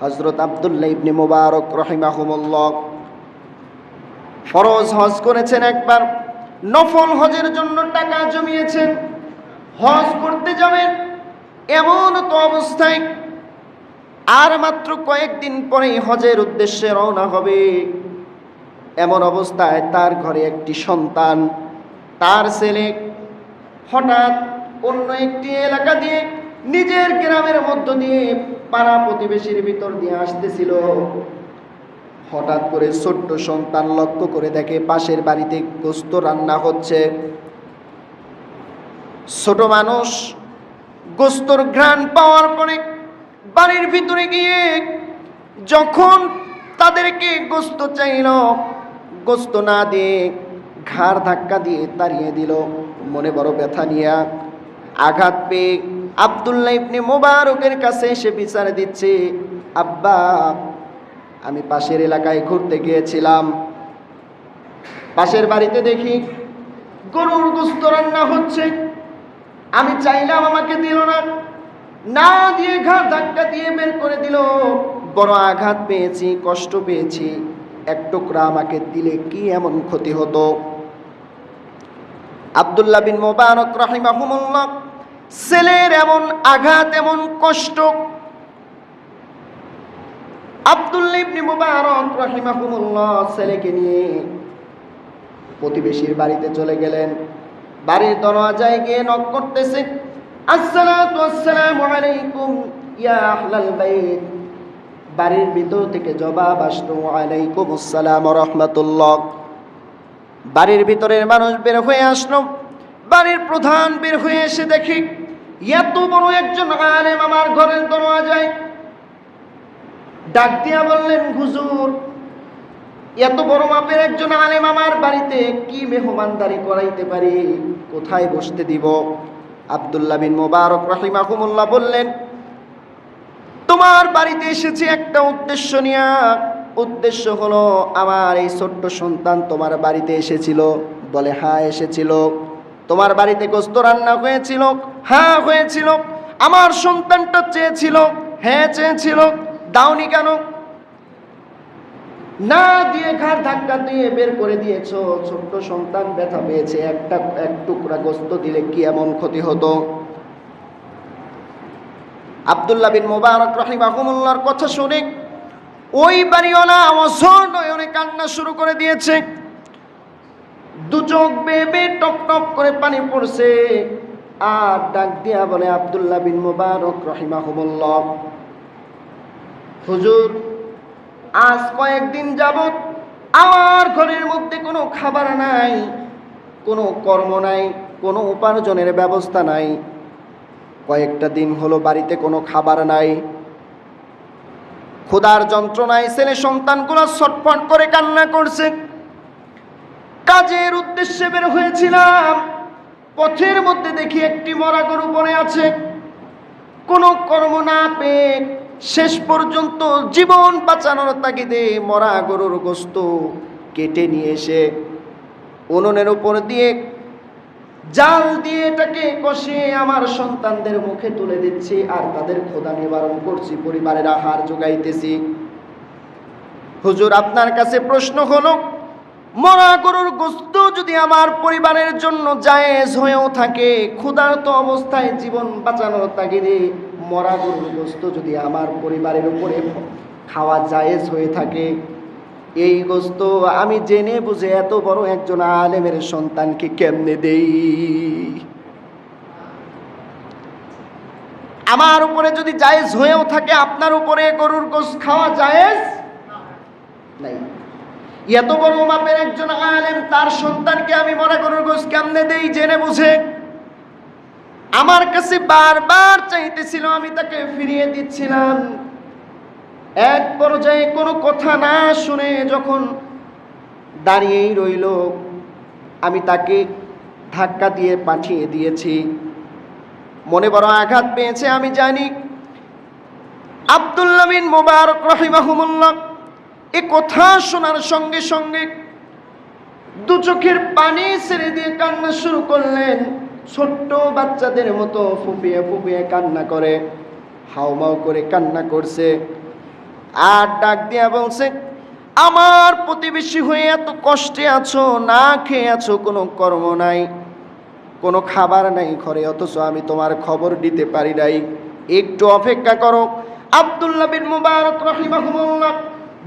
হযরত আব্দুল্লাহ ইবনে মুবারক রাহিমাহুমুল্লাহ ফরজ হজ করেছেন একবার, নফল হজের জন্য টাকা জমিয়েছেন, হজ করতে যাবেন। এমন তো অবস্থায় আর মাত্র কয়েকদিন পরেই হজের উদ্দেশ্যে রওনা হবে। এমন অবস্থায় তার ঘরে একটি সন্তান, তার ছেলে হঠাৎ অন্য একটি এলাকা দিয়ে নিজের গ্রামের মধ্য দিয়ে পাড়া প্রতিবেশীর ভিতর দিয়ে আসতেছিল। হঠাৎ করে ছোট্ট সন্তান লক্ষ্য করে দেখে পাশের বাড়িতে গোশত রান্না হচ্ছে। ছোট মানুষ গোশতর ঘ্রাণ পাওয়ার পরে বাড়ির ভিতরে গিয়ে যখন তাদেরকে গোশত চাইল, গোশত না দিয়ে ঘাড় ধাক্কা দিয়ে তাড়িয়ে দিল। মনে বড় ব্যথা নিয়ে আঘাত পেয়ে আব্দুল্লাহ ইবনে মুবারকের কাছে এসে বিচার দিচ্ছে, আব্বা, আমি পাশের এলাকায় ঘুরতে গিয়েছিলাম, পাশের বাড়িতে দেখি গরুর গোশত রান্না হচ্ছে, আমি চাইলাম আমাকে দিল না, না দিয়ে ঘাড় ধাক্কা দিয়ে বের করে দিল। বড় আঘাত পেয়েছি, কষ্ট পেয়েছি, এক টুকরা আমাকে দিলে কি এমন ক্ষতি হতো? আব্দুল্লাহ বিন মুবারক রাহিমাহুমুল্লাহ ছেলের এমন আঘাত, এমন কষ্ট, আব্দুল্লাহ ইবনে মুবারক রাহিমাহুমুল্লাহ ছেলেকে নিয়ে প্রতিবেশীর বাড়িতে চলে গেলেন। বাড়ির দরজায় গিয়ে নক করতেছে, আসসালাতু আসসালামু আলাইকুম ইয়া আহলাল বাইত। বাড়ির ভিতর থেকে জবাব আসলো, ওয়ালাইকুম আসসালাম ওয়া রাহমাতুল্লাহ। বাড়ির ভিতরের মানুষ বের হয়ে আসলো। বাড়ির প্রধান বের হয়ে এসে দেখি এত বড় একজন আলেম আমার ঘরের দরজায়। ডাক দিয়া বললেন, হুজুর, এত বড় মাপের একজন আলেম আমার বাড়িতে, কি মেহমানদারি করাইতে পারি, কোথায় বসতে দিব? আব্দুল্লাহ বিন মুবারক রাহিমাহুমুল্লাহ বললেন, তোমার বাড়িতে এসেছি একটা উদ্দেশ্য নিয়ে। উদ্দেশ্য হলো, আমার এই ছোট্ট সন্তান তোমার বাড়িতে এসেছিল। বলে, হ্যাঁ এসেছিল। তোমার বাড়িতে গোশত রান্না হয়েছিল? হ্যাঁ হয়েছিল। আমার সন্তানটা চেয়েছিল? হ্যাঁ চেয়েছিল। দাওনি কেন? না দিয়ে ঘাড় ধাক্কা দিয়ে বের করে দিয়েছো। ছোট্ট সন্তান ব্যথা পেয়েছে, এক টুকরা গোশত দিলে কি এমন ক্ষতি হতো? আব্দুল্লাহ বিন মুবারক রাহিমাহুমুল্লাহর কথা শুনে ওই বাড়িওয়ালা অঝোর নয়নে কান্না শুরু করে দিয়েছে। দু চোখ বেয়ে বেয়ে টপ টপ করে পানি পড়ছে। আর ডাক দিয়া বলে, আব্দুল্লাহ বিন মুবারক রাহিমাহুমুল্লাহ, হুজুর, আজ কয়েকদিন যাবত আমার ঘরের মধ্যে কোনো খাবার নাই, কোনো কর্ম নাই, কোনো উপার্জনের ব্যবস্থা নাই। কয়েকটা দিন হলো বাড়িতে কোনো খাবার নাই। ক্ষুধার যন্ত্রণায় ছেলে সন্তানগুলো ছটফট করে কান্না করছে। কাজের উদ্দেশ্যে বের হয়েছিলাম, পথের মধ্যে দেখি একটি মরা গরু পড়ে আছে। কোনো কর্ম না পেয়ে শেষ পর্যন্ত জীবন বাঁচানোর তাগিদে মরা গরুর গোশত কেটে নিয়ে এসে উনুনের উপর দিয়ে জাল দিয়ে এটাকে কষিয়ে আমার সন্তানদের মুখে তুলে দিচ্ছি, আর তাদের ক্ষুধা নিবারণ করছি, পরিবারের আহার যোগাইতেছি। হুজুর, আপনার কাছে প্রশ্ন হলো, মরা গরুর গোশত যদি আমার পরিবারের জন্য জায়েজ হয়েও থাকে, ক্ষুধার্ত অবস্থায় জীবন বাঁচানোর তাগিদে মরা গরুর গোশত যদি আমার পরিবারের উপরে খাওয়া জায়েজ হয়ে থাকে, এই গোশত আমি জেনে বুঝে এত বড় একজন আলেমের সন্তানকে কেমনে দেই? আমার উপরে যদি জায়েজ হয়েও থাকে, আপনার উপরে গরুর গোশত খাওয়া জায়েজ নাই। এত বড় মাপের একজন আলেম, তার সন্তানকে আমি মরা গরুর গোশত কেমনে দেই জেনে বুঝে? আমার কাছে বারবার চাইতেছিল, আমি তাকে ফিরিয়ে দিচ্ছিলাম। এক পর্যায়ে কোনো কথা না শুনে যখন দাঁড়িয়েই রইল, আমি তাকে ধাক্কা দিয়ে পাঠিয়ে দিয়েছি। মনে বড় আঘাত পেয়েছে, আমি জানি। আব্দুল্লাহ বিন মুবারক রাহিমাহুমুল্লাহ এ কথা শোনার সঙ্গে সঙ্গে দু চোখের পানি ছেড়ে দিয়ে কান্না শুরু করলেন। ছোট্ট বাচ্চাদের মতো ফুপিয়ে ফুপিয়ে কান্না করে, হাউমাউ করে কান্না করছে। আর ডাক দিয়া বলছে, আমার প্রতিবেশী হয়ে এত কষ্টে আছো, না খেয়ে আছো, কোনো কর্ম নাই, কোনো খাবার নাই ঘরে, অথচ আমি তোমার খবর দিতে পারি নাই, একটু অপেক্ষা করো। আব্দুল্লাহ বিন মুবারক রাহিমাহুল্লাহ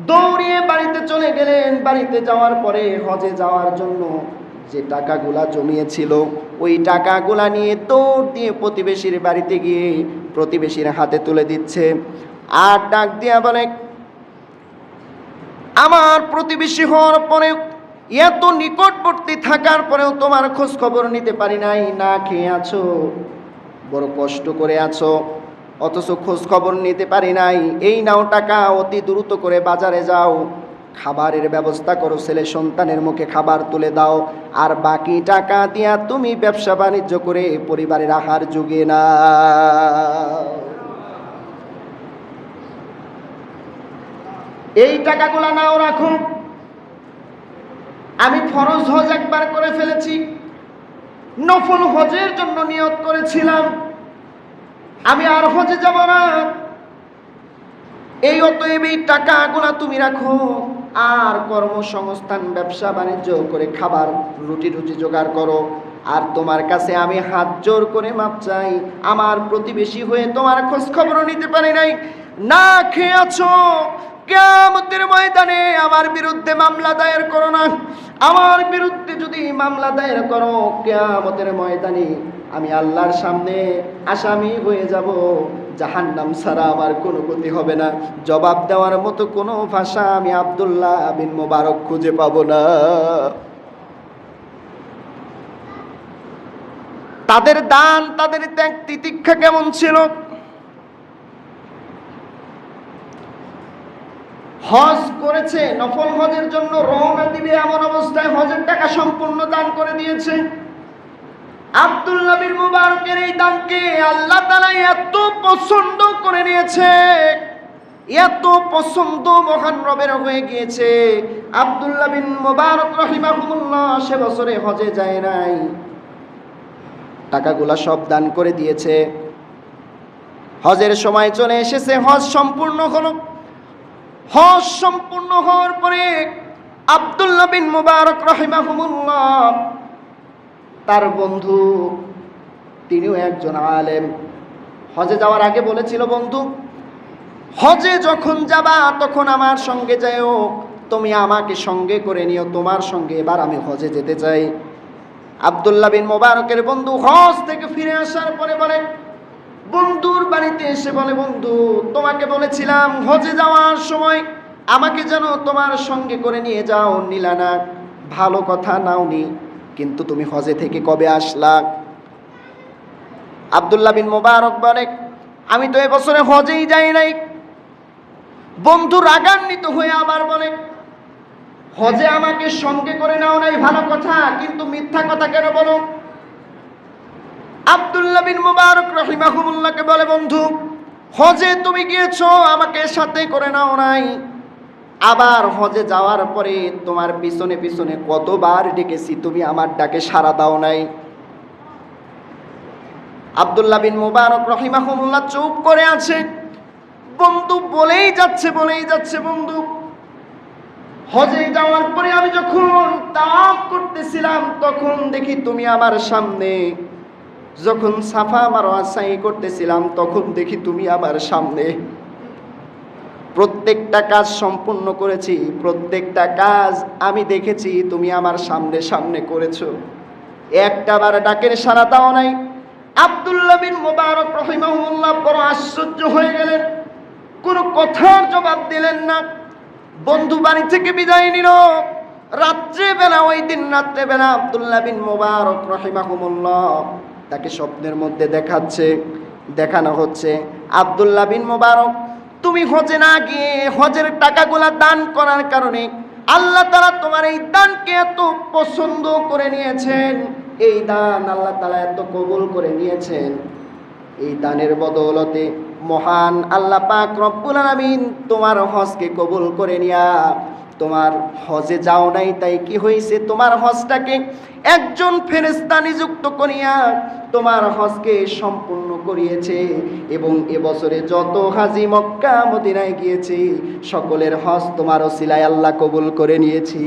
দৌড়িয়ে বাড়িতে চলে গেলেন। বাড়িতে যাওয়ার পরে হজে যাওয়ার জন্য যে টাকাগুলা জমিয়েছিল ওই টাকাগুলা নিয়ে দৌড় দিয়ে প্রতিবেশীর বাড়িতে গিয়ে প্রতিবেশীর হাতে তুলে দিচ্ছে। আর ডাক দিয়া বলে, আমার প্রতিবেশী হওয়ার পরে, এত নিকটবর্তী থাকার পরেও তোমার খোঁজ খবর নিতে পারি নাই, না খেয়ে আছো, বড় কষ্ট করে আছো, অথচ খোঁজ খবর নিতে পারি নাই। এই নাও টাকা, অতি দ্রুত করে বাজারে যাও, খাবারের ব্যবস্থা করো, ছেলে সন্তানের মুখে খাবার তুলে দাও, আর বাকি টাকা দিয়া তুমি ব্যবসা বাণিজ্য করে পরিবারের আহার জুগিয়ে না। এই টাকাগুলা নাও, রাখো, আমি ফরজ হজ একবার করে ফেলেছি, নফল হজের জন্য নিয়ত করেছিলাম, আমি আর হজে যাব না। এই অতএব এই টাকাগুলা তুমি রাখো, আর কর্মসংস্থান ব্যবসা বাণিজ্য করে খাবার রুটি জোগাড় করো। আর তোমার কাছে আমি হাত জোর করে মাপ চাই, আমার প্রতিবেশী হয়ে তোমার খোঁজ খবর নিতে পারি নাই, না খেয়ে আছো, কিয়ামতের ময়দানে আমার বিরুদ্ধে মামলা দায়ের করো না। আমার বিরুদ্ধে যদি মামলা দায়ের করো, কিয়ামতের ময়দানে আমি আল্লাহর সামনে আসামি হয়ে যাব, জাহান্নাম ছাড়া আমার কোনো গতি হবে না। জবাব দেওয়ার মতো কোনো ভাষা আমি আব্দুল্লাহ বিন মুবারক খুঁজে পাবো না। তাদের দান, তাদের ত্যাগ তিতিক্ষা কেমন ছিল! হজ করেছে, নফল হজের জন্য রওনা দিবে, এমন অবস্থায় হজের টাকা সম্পূর্ণ দান করে দিয়েছে। আব্দুল্লাহ বিন মুবারকের এই দানকে আল্লাহ তাআলা এত পছন্দ করে নিয়েছে, এত পছন্দ মহান রবের হয়ে গিয়েছে। আব্দুল্লাহ বিন মুবারক রাহিমাহুল্লাহ সে বছরে হজে যায় নাই, টাকাগুলা সব দান করে দিয়েছে। হজের সময় চলে এসেছে, হজ সম্পূর্ণ হলো। হজ সম্পূর্ণ হওয়ার পরে আব্দুল্লাহ বিন মুবারক রাহিমাহুল্লাহ তার বন্ধু, তিনিও একজন আলেম, হজে যাওয়ার আগে বলেছিল, বন্ধু হজে যখন যাবা তখন আমার সঙ্গে যাও, তুমি আমাকে সঙ্গে করে নিও, তোমার সঙ্গে এবার আমি হজে যেতে চাই। আব্দুল্লাহ বিন মুবারকের বন্ধু হজ থেকে ফিরে আসার পরে বলে, বন্ধুর বাড়িতে এসে বলে, বন্ধু তোমাকে বলেছিলাম হজে যাওয়ার সময় আমাকে যেন তোমার সঙ্গে করে নিয়ে যাও, নিলা না, ভালো কথা, নাওনি, কিন্তু তুমি হজে থেকে কবে আসলা? আব্দুল্লাহ বিন মুবারক বলে, আমি তো এবছরে হজেই যাই নাই। বন্ধু রাগান্বিত হয়ে আবার বলে, হজে আমাকে সঙ্গে করে নাও নাই, ভালো কথা, কিন্তু মিথ্যা কথা কেন বলো? আব্দুল্লাহ বিন মুবারক রাহিমাহুল্লাহকে বলে, বন্ধু হজে তুমি গিয়েছো, আমাকে সাথে করে নাও নাই, আবার হজে যাওয়ার পরে তোমার পিছনে পিছনে কতবার ডেকেছি, তুমি আমার ডাকে সাড়া দাও নাই। আব্দুল্লাহ বিন মুবারক রাহিমাহুল্লাহ চুপ করে আছে। বন্ধু বলেই যাচ্ছে, বন্ধু হজে যাওয়ার পরে আমি যখন তাওয়াফ করতেছিলাম তখন দেখি তুমি আমার সামনে, যখন সাফা মারওয়া সাই করতেছিলাম তখন দেখি তুমি আমার সামনে, প্রত্যেকটা কাজ সম্পূর্ণ করেছি, প্রত্যেকটা কাজ আমি দেখেছি, তুমি আমার সামনে সামনে করেছো, একটাবার ডাকের সাড়া দাও নাই। আব্দুল্লাহ বিন মুবারক রাহিমাহুল্লাহ বড় আশ্চর্য হয়ে গেলেন, কোনো কথার জবাব দিলেন না। বন্ধু বাড়ি থেকে বিদায় নিল। রাত্রেবেলা, ওই দিন রাত্রেবেলা আব্দুল্লাহ বিন মুবারক রাহিমাহুল্লাহ তাকে স্বপ্নের মধ্যে দেখানো হচ্ছে, আব্দুল্লাহ বিন মুবারক তুমি হজে না গিয়ে হজের টাকাগুলা দান করার কারণে আল্লাহ তাআলা তোমার এই দানকে এত পছন্দ করে নিয়েছেন, এই দান আল্লাহ তাআলা এত কবুল করে নিয়েছেন। এই দানের বদৌলতে মহান আল্লাহ পাক রব্বুল আলামিন তোমার হজকে কবুল করে নিয়া, তোমার হজে যাও নাই তাই কি হয়েছে, তোমার হজটাকে একজন ফেরেশতা নিযুক্ত করিয়া তোমার হজকে সম্পূর্ণ করিয়েছে এবং এবছরে যত হাজি মক্কা মদিনায় গিয়েছে সকলের হজ তোমার ওসিলায় আল্লাহ কবুল করে নিয়েছি।